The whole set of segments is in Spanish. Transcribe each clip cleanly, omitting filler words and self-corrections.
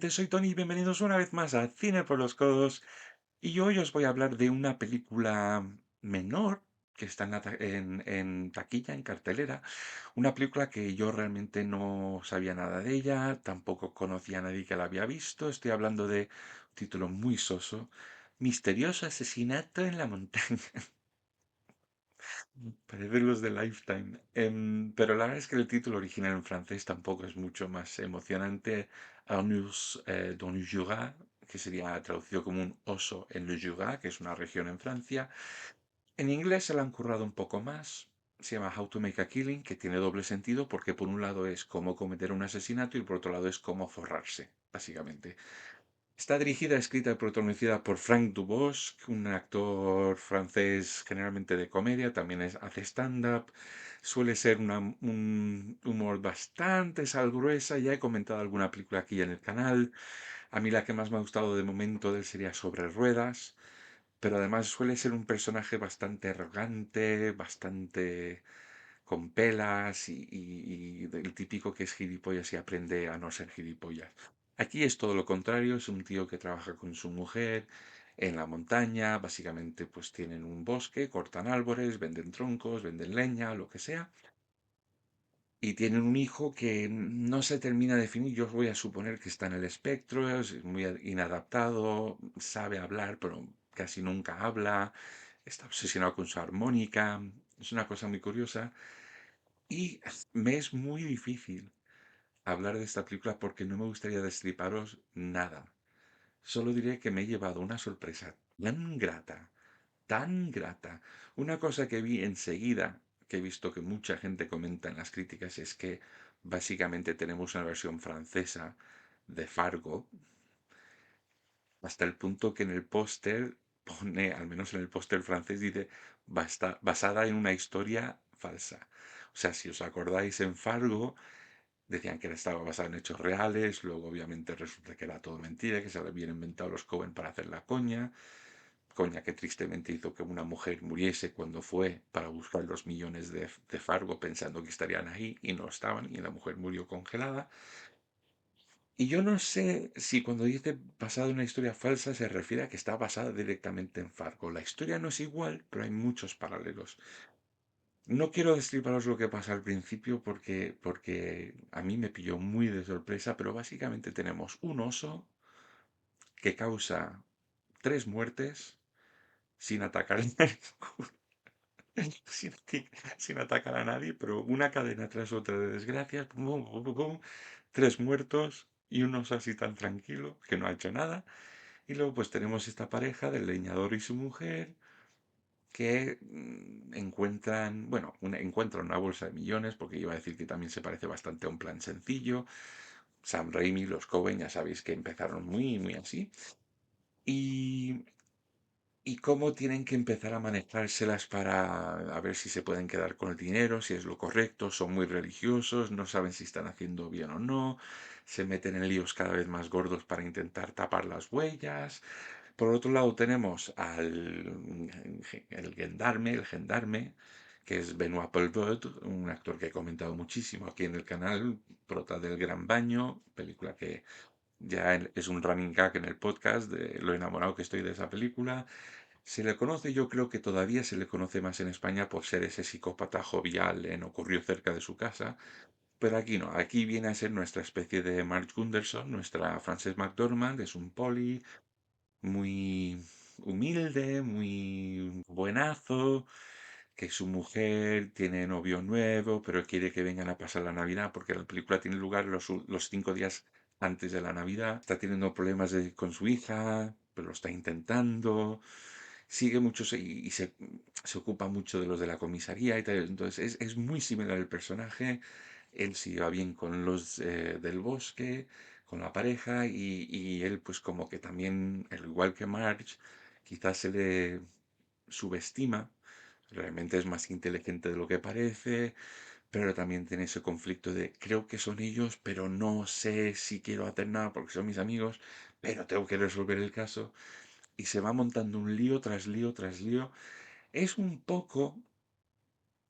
gente, soy Tony y bienvenidos una vez más a Cine por los Codos. Y hoy os voy a hablar de una película menor que está en taquilla, en cartelera. Una película que yo realmente no sabía nada de ella, tampoco conocía a nadie que la había visto. Estoy hablando de un título muy soso, Misterioso asesinato en la montaña. Parece los de Lifetime. Pero la verdad es que el título original en francés tampoco es mucho más emocionante. Arnus dans le Jura, que sería traducido como un oso en le Jura, que es una región en Francia. En inglés se lo han currado un poco más. Se llama How to Make a Killing, que tiene doble sentido porque por un lado es cómo cometer un asesinato y por otro lado es cómo forrarse, básicamente. Está dirigida, escrita y protagonizada por Frank Dubosc, un actor francés generalmente de comedia, también hace stand-up, suele ser un humor bastante sal gruesa, ya he comentado alguna película aquí en el canal, a mí la que más me ha gustado de momento de él sería Sobre Ruedas, pero además suele ser un personaje bastante arrogante, bastante con pelas y el típico que es gilipollas y aprende a no ser gilipollas. Aquí es todo lo contrario, es un tío que trabaja con su mujer en la montaña, básicamente pues tienen un bosque, cortan árboles, venden troncos, venden leña, lo que sea, y tienen un hijo que no se termina de definir, yo voy a suponer que está en el espectro, es muy inadaptado, sabe hablar, pero casi nunca habla, está obsesionado con su armónica, es una cosa muy curiosa. Y me es muy difícil hablar de esta película porque no me gustaría destriparos nada. Solo diré que me he llevado una sorpresa tan grata, tan grata. Una cosa que vi enseguida, que he visto que mucha gente comenta en las críticas, es que básicamente tenemos una versión francesa de Fargo, hasta el punto que en el póster pone, al menos en el póster francés, dice basada en una historia falsa. O sea, si os acordáis en Fargo, decían que estaba basada en hechos reales, luego obviamente resulta que era todo mentira, que se lo habían inventado los Coen para hacer la coña que tristemente hizo que una mujer muriese cuando fue para buscar los millones de Fargo pensando que estarían ahí y no estaban y la mujer murió congelada. Y yo no sé si cuando dice basada en una historia falsa se refiere a que está basada directamente en Fargo. La historia no es igual, pero hay muchos paralelos. No quiero destriparos lo que pasa al principio porque a mí me pilló muy de sorpresa, pero básicamente tenemos un oso que causa 3 muertes sin atacar a nadie, sin, sin atacar a nadie, pero una cadena tras otra de desgracias, pum, pum, pum, pum, pum, 3 muertos y un oso así tan tranquilo que no ha hecho nada. Y luego pues tenemos esta pareja del leñador y su mujer que encuentran, bueno, encuentran una bolsa de millones, porque iba a decir que también se parece bastante a un plan sencillo. Sam Raimi, los Coen, ya sabéis que empezaron muy, muy así. Y, y cómo tienen que empezar a manejárselas para a ver si se pueden quedar con el dinero, si es lo correcto, son muy religiosos, no saben si están haciendo bien o no, se meten en líos cada vez más gordos para intentar tapar las huellas. Por otro lado tenemos el gendarme, que es Benoît Poelvoorde, un actor que he comentado muchísimo aquí en el canal, prota del Gran Baño, película que ya es un running gag en el podcast de lo enamorado que estoy de esa película. Se le conoce, yo creo que todavía se le conoce más en España por ser ese psicópata jovial en Ocurrió cerca de su casa, pero aquí no, aquí viene a ser nuestra especie de Marge Gunderson, nuestra Frances McDormand, es un poli muy humilde, muy buenazo, que su mujer tiene novio nuevo, pero quiere que vengan a pasar la Navidad, porque la película tiene lugar los 5 días antes de la Navidad. Está teniendo problemas con su hija, pero lo está intentando. Sigue mucho se ocupa mucho de los de la comisaría y tal. Entonces es muy similar el personaje. Él se lleva bien con los del bosque, con la pareja, y él pues como que también, al igual que Marge, quizás se le subestima. Realmente es más inteligente de lo que parece, pero también tiene ese conflicto de creo que son ellos, pero no sé si quiero hacer nada porque son mis amigos, pero tengo que resolver el caso. Y se va montando un lío tras lío tras lío. Es un poco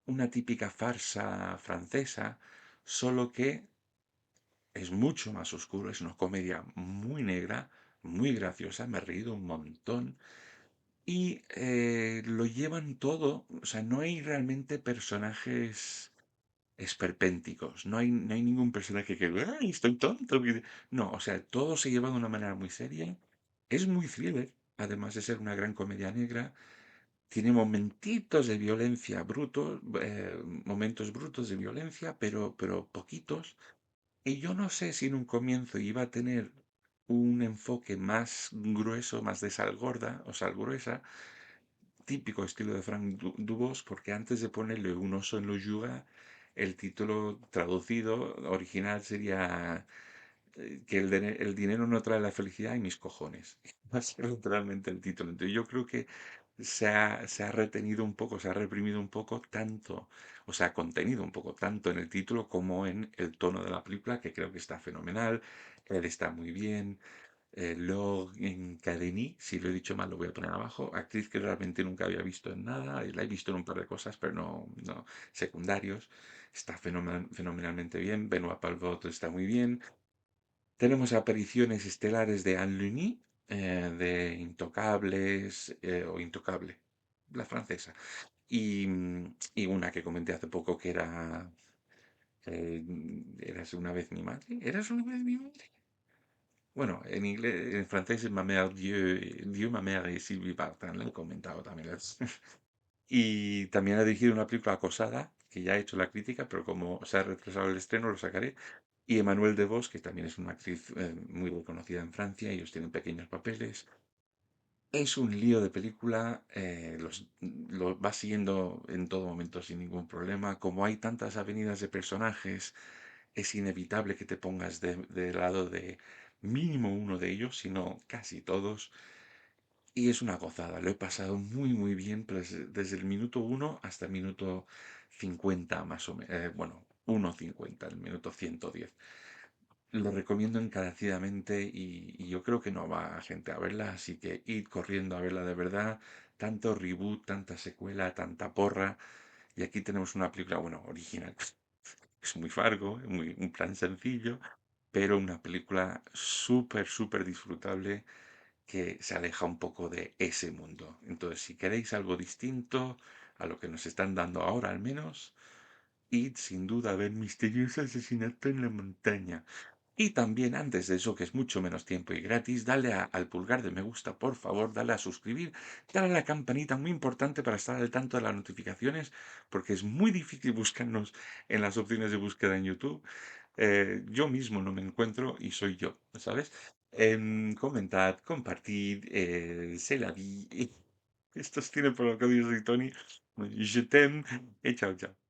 una típica farsa francesa, solo que es mucho más oscuro, es una comedia muy negra, muy graciosa, me he reído un montón. Y lo llevan todo, o sea, no hay realmente personajes esperpénticos, no hay ningún personaje que, ¡ay, estoy tonto! No, o sea, todo se lleva de una manera muy seria, es muy thriller, además de ser una gran comedia negra, tiene momentitos de violencia brutos, momentos brutos de violencia, pero poquitos. Y yo no sé si en un comienzo iba a tener un enfoque más grueso, más de sal gorda o sal gruesa, típico estilo de Frank Dubos, porque antes de ponerle un oso en los yuga, el título traducido original sería que el dinero no trae la felicidad y mis cojones. Va a ser literalmente el título. Entonces yo creo que se ha retenido un poco, se ha reprimido un poco tanto, o se ha contenido un poco tanto en el título como en el tono de la película, que creo que está fenomenal. Él está muy bien. Laure Cadeny, si lo he dicho mal lo voy a poner abajo, actriz que realmente nunca había visto en nada, y la he visto en un par de cosas, pero no secundarios. Está fenomenalmente bien. Benoît Palvot está muy bien. Tenemos apariciones estelares de Anne Luny, de Intocables, o Intocable, la francesa. Y una que comenté hace poco que era Eras una vez mi madre. ¿Eras una vez mi madre? Bueno, en inglés, en francés es Ma mère Dieu, Dieu, ma mère y Sylvie Vartan, le he comentado también. Y también ha dirigido una película Acosada, que ya he hecho la crítica, pero como se ha retrasado el estreno, lo sacaré. Y Emmanuel Devos, que también es una actriz muy reconocida en Francia, ellos tienen pequeños papeles. Es un lío de película, lo va siguiendo en todo momento sin ningún problema. Como hay tantas avenidas de personajes, es inevitable que te pongas de lado de mínimo uno de ellos, si no casi todos. Y es una gozada, lo he pasado muy muy bien pues, desde el minuto uno hasta el minuto 50 más o menos. Bueno, 1:50, el minuto 110. Lo recomiendo encarecidamente y yo creo que no va gente a verla, así que id corriendo a verla de verdad. Tanto reboot, tanta secuela, tanta porra. Y aquí tenemos una película, bueno, original. Es muy Fargo, un plan sencillo, pero una película súper, súper disfrutable que se aleja un poco de ese mundo. Entonces, si queréis algo distinto a lo que nos están dando ahora al menos, id sin duda a ver Misterioso Asesinato en la Montaña. Y también antes de eso, que es mucho menos tiempo y gratis, dale al pulgar de me gusta, por favor, dale a suscribir, dale a la campanita, muy importante para estar al tanto de las notificaciones, porque es muy difícil buscarnos en las opciones de búsqueda en YouTube. Yo mismo no me encuentro y soy yo, ¿sabes? Comentad, compartid, c'est la vie. Esto es Cine por lo que soy Tony. Je t'aime y chao, chao.